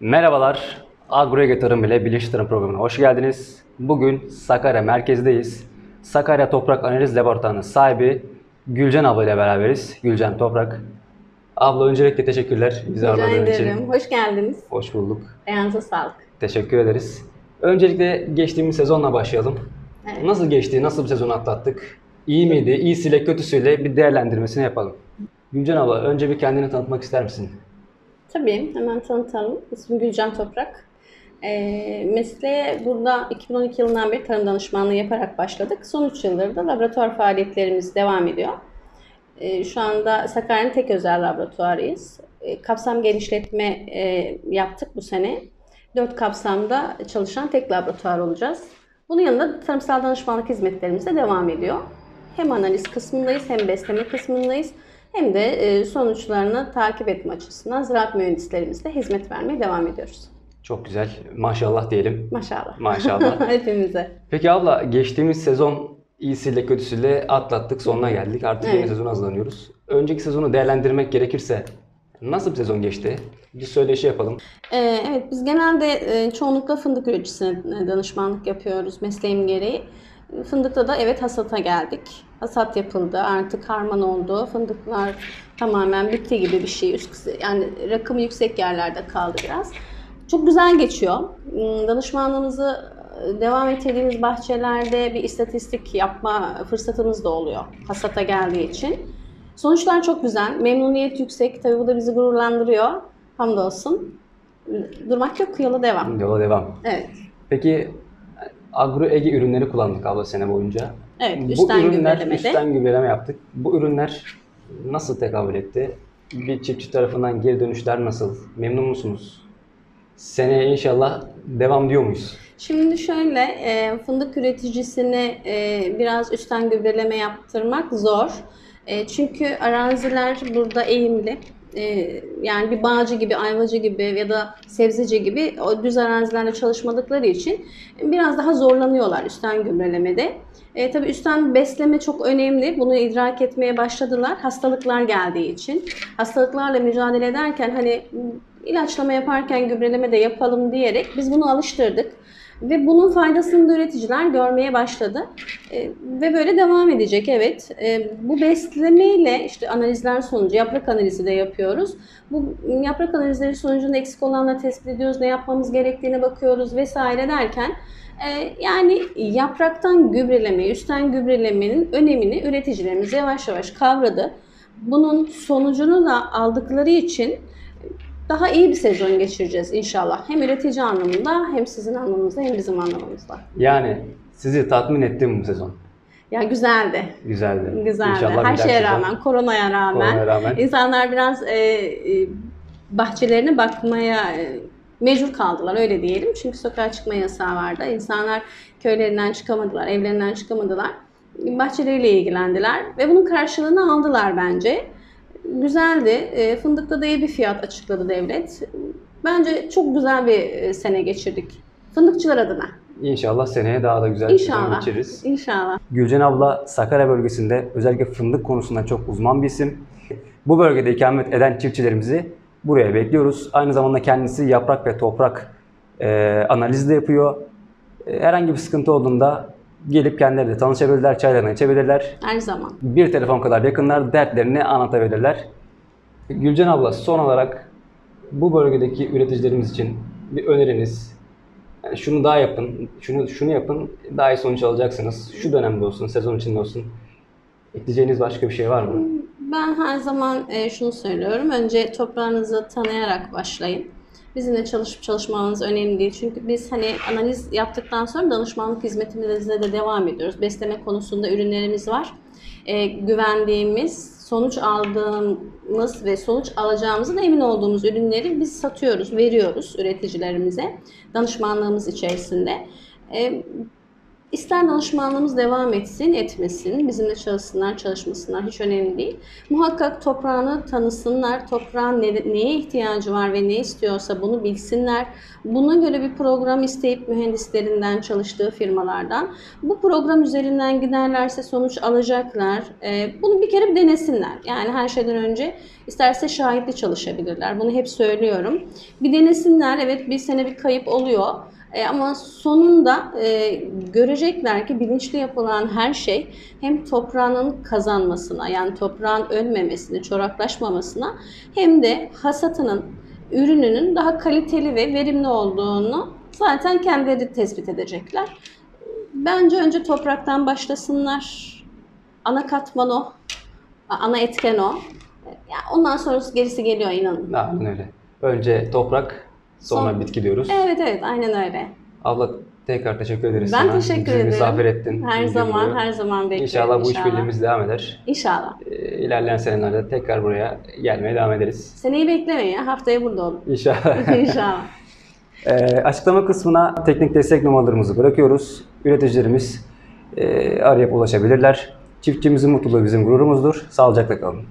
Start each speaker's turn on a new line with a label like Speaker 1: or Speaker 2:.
Speaker 1: Merhabalar, Agroege Tarım ile Bilinçli Tarım programına hoş geldiniz. Bugün Sakarya merkezdeyiz. Sakarya Toprak Analiz Laboratuvarı'nın sahibi Gülcan abla ile beraberiz. Gülcan Toprak. Abla öncelikle teşekkürler bizi
Speaker 2: Rica
Speaker 1: ağırladığın
Speaker 2: ederim.
Speaker 1: için.
Speaker 2: Hoş geldiniz.
Speaker 1: Hoş bulduk.
Speaker 2: Ayağınıza sağlık.
Speaker 1: Teşekkür ederiz. Öncelikle geçtiğimiz sezonla başlayalım.
Speaker 2: Evet.
Speaker 1: Nasıl geçti, nasıl bir sezon atlattık? İyi miydi, iyisiyle kötüsüyle bir değerlendirmesini yapalım. Gülcan abla önce bir kendini tanıtmak ister misin?
Speaker 2: Tabii, hemen tanıtalım. İsmim Gülcan Toprak. Mesleğe burada 2012 yılından beri tarım danışmanlığı yaparak başladık. Son 3 yıldır da laboratuvar faaliyetlerimiz devam ediyor. Şu anda Sakarya'nın tek özel laboratuvarıyız. Kapsam genişletme yaptık bu sene. 4 kapsamda çalışan tek laboratuvar olacağız. Bunun yanında tarımsal danışmanlık hizmetlerimiz de devam ediyor. Hem analiz kısmındayız hem besleme kısmındayız. Hem de sonuçlarını takip etme açısından ziraat mühendislerimizle hizmet vermeye devam ediyoruz.
Speaker 1: Çok güzel. Maşallah diyelim.
Speaker 2: Maşallah.
Speaker 1: Maşallah.
Speaker 2: Hepimize.
Speaker 1: Peki abla geçtiğimiz sezon iyisiyle kötüsüyle atlattık, sonuna geldik. Artık yeni
Speaker 2: Evet.
Speaker 1: sezona hazırlanıyoruz. Önceki sezonu değerlendirmek gerekirse nasıl bir sezon geçti? Bir söyleşi yapalım.
Speaker 2: Evet, biz genelde çoğunlukla fındık üreticisine danışmanlık yapıyoruz mesleğim gereği. Fındıkta da evet hasata geldik. Hasat yapıldı, artık harman oldu. Fındıklar tamamen bitti gibi bir şey. Yani rakımı yüksek yerlerde kaldı biraz. Çok güzel geçiyor. Danışmanlığımızı devam ettirdiğimiz bahçelerde bir istatistik yapma fırsatımız da oluyor hasata geldiği için. Sonuçlar çok güzel, memnuniyet yüksek. Tabii bu da bizi gururlandırıyor. Hamdolsun. Durmak yok, yola devam.
Speaker 1: Yola devam.
Speaker 2: Evet.
Speaker 1: Peki Agro Ege ürünleri kullandık abla sene boyunca.
Speaker 2: Evet,
Speaker 1: Bu
Speaker 2: üstten
Speaker 1: ürünler,
Speaker 2: gübrelemede.
Speaker 1: üstten gübreleme yaptık. Bu ürünler nasıl tekabül etti? Bir çiftçi tarafından geri dönüşler nasıl? Memnun musunuz? Seneye inşallah devam diyor muyuz?
Speaker 2: Şimdi şöyle, fındık üreticisine biraz üstten gübreleme yaptırmak zor. Çünkü araziler burada eğimli. Yani bir bağcı gibi, ayvacı gibi ya da sebzeci gibi o düz arazilerle çalışmadıkları için biraz daha zorlanıyorlar üstten gübrelemede. Tabii üstten besleme çok önemli. Bunu idrak etmeye başladılar. Hastalıklar geldiği için. Hastalıklarla mücadele ederken hani ilaçlama yaparken gübreleme de yapalım diyerek biz bunu alıştırdık. Ve bunun faydasını da üreticiler görmeye başladı. Ve böyle devam edecek, evet. Bu beslemeyle işte analizler sonucu, yaprak analizi de yapıyoruz. Bu yaprak analizleri sonucunda eksik olanları tespit ediyoruz, ne yapmamız gerektiğine bakıyoruz vesaire derken yani yapraktan gübrelemeye, üstten gübrelemenin önemini üreticilerimiz yavaş yavaş kavradı. Bunun sonucunu da aldıkları için daha iyi bir sezon geçireceğiz inşallah. Hem üretici anlamında hem sizin anlamınızda hem bizim anlamımızda.
Speaker 1: Yani sizi tatmin etti mi bu sezon?
Speaker 2: Ya güzeldi.
Speaker 1: Güzeldi.
Speaker 2: Güzeldi.
Speaker 1: İnşallah
Speaker 2: Her
Speaker 1: bir dahaki
Speaker 2: şeye
Speaker 1: sezon
Speaker 2: rağmen, koronaya
Speaker 1: koronaya rağmen.
Speaker 2: insanlar biraz bahçelerine bakmaya mecbur kaldılar, öyle diyelim. Çünkü sokağa çıkma yasağı vardı. İnsanlar köylerinden çıkamadılar, evlerinden çıkamadılar. Bahçeleriyle ilgilendiler ve bunun karşılığını aldılar bence. Güzeldi. Fındıkta da iyi bir fiyat açıkladı devlet. Bence çok güzel bir sene geçirdik. Fındıkçılar adına.
Speaker 1: İnşallah seneye daha da güzel bir sezon
Speaker 2: İnşallah.
Speaker 1: geçiririz.
Speaker 2: İnşallah.
Speaker 1: Gülcan abla Sakarya bölgesinde özellikle fındık konusunda çok uzman bir isim. Bu bölgede ikamet eden çiftçilerimizi buraya bekliyoruz. Aynı zamanda kendisi yaprak ve toprak analizi de yapıyor. Herhangi bir sıkıntı olduğunda gelip kendileri de tanışabilirler, çaylarını içebilirler.
Speaker 2: Her zaman.
Speaker 1: Bir telefon kadar yakınlar, dertlerini anlatabilirler. Gülcan abla son olarak bu bölgedeki üreticilerimiz için bir öneriniz, yani şunu daha yapın, şunu yapın, daha iyi sonuç alacaksınız. Şu dönemde olsun, sezon içinde olsun. Ekleyeceğiniz başka bir şey var mı?
Speaker 2: Ben her zaman şunu söylüyorum. Önce toprağınızı tanıyarak başlayın. Bizimle çalışıp çalışmamanız önemli değil. Çünkü biz hani analiz yaptıktan sonra danışmanlık hizmetimize de devam ediyoruz. Besleme konusunda ürünlerimiz var. Güvendiğimiz, sonuç aldığımız ve sonuç alacağımızın emin olduğumuz ürünleri biz satıyoruz, veriyoruz üreticilerimize danışmanlığımız içerisinde. İster danışmanlığımız devam etsin, etmesin, bizimle çalışsınlar, çalışmasınlar hiç önemli değil. Muhakkak toprağını tanısınlar, toprağın neye ihtiyacı var ve ne istiyorsa bunu bilsinler. Buna göre bir program isteyip mühendislerinden, çalıştığı firmalardan bu program üzerinden giderlerse sonuç alacaklar. Bunu bir kere bir denesinler. Yani her şeyden önce isterse şahitli çalışabilirler. Bunu hep söylüyorum. Bir denesinler, evet bir sene bir kayıp oluyor. Ama sonunda görecekler ki bilinçli yapılan her şey hem toprağının kazanmasına, yani toprağın ölmemesine, çoraklaşmamasına, hem de hasatının, ürününün daha kaliteli ve verimli olduğunu zaten kendileri tespit edecekler. Bence önce topraktan başlasınlar. Ana katman o, ana etken o. Yani ondan sonrası gerisi geliyor, inanın.
Speaker 1: Aynen öyle. Önce toprak, sonra bitki diyoruz.
Speaker 2: Evet, aynen öyle.
Speaker 1: Abla tekrar teşekkür ederiz
Speaker 2: Ben
Speaker 1: sana.
Speaker 2: teşekkür
Speaker 1: Bizi
Speaker 2: ederim.
Speaker 1: misafir ettin.
Speaker 2: Her
Speaker 1: Bilgi
Speaker 2: zaman,
Speaker 1: veriyor.
Speaker 2: her zaman bekliyorum.
Speaker 1: İnşallah bu işbirliğimiz devam eder.
Speaker 2: İnşallah.
Speaker 1: İlerleyen senelerde tekrar buraya gelmeye devam ederiz.
Speaker 2: Seneyi beklemeyin ya, haftaya burada olun.
Speaker 1: İnşallah.
Speaker 2: İnşallah.
Speaker 1: Açıklama kısmına teknik destek numaralarımızı bırakıyoruz. Üreticilerimiz arayıp ulaşabilirler. Çiftçimizin mutluluğu bizim gururumuzdur. Sağlıcakla kalın.